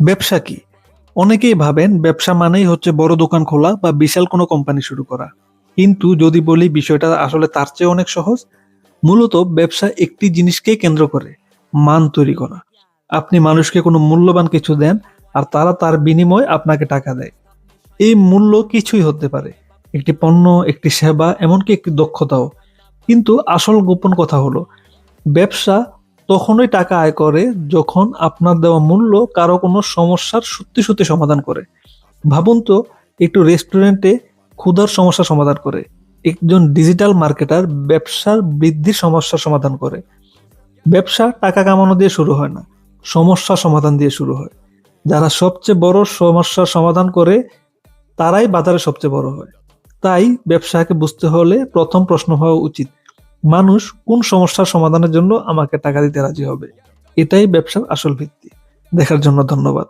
ব্যবসা কি? অনেকেই ভাবেন ব্যবসা মানেই হচ্ছে বড় দোকান খোলা বা বিশাল কোনো কোম্পানি শুরু করা। কিন্তু যদি বলি বিষয়টা আসলে তার চেয়ে অনেক সহজ। মূলত ব্যবসা একটি জিনিসকে কেন্দ্র করে, মান তৈরি করা। আপনি মানুষকে কোনো মূল্যবান কিছু দেন আর তারা তার বিনিময়ে আপনাকে টাকা দেয়। এই মূল্য কিছুই হতে পারে। একটি পণ্য, একটি সেবা, এমনকি একটি দক্ষতাও। কিন্তু আসল গোপন কথা হলো ব্যবসা তখনই টাকা আয় করে যখন আপনার দেওয়া মূল্য কারো কোনো সমস্যার সত্যি সত্যি সমাধান করে। ভাবুন তো, একটু রেস্টুরেন্টে ক্ষুধার সমস্যা সমাধান করে, একজন ডিজিটাল মার্কেটার ব্যবসার বৃদ্ধির সমস্যার সমাধান করে। ব্যবসা টাকা কামানো দিয়ে শুরু হয় না, সমস্যা সমাধান দিয়ে শুরু হয়। যারা সবচেয়ে বড় সমস্যার সমাধান করে তারাই বাজারে সবচেয়ে বড় হয়। তাই ব্যবসাকে বুঝতে হলে প্রথম প্রশ্ন হওয়া উচিত, মানুষ কোন সমস্যার সমাধানের জন্য আমাকে টাকা দিতে রাজি হবে? এটাই ব্যবসার আসল ভিত্তি। দেখার জন্য ধন্যবাদ।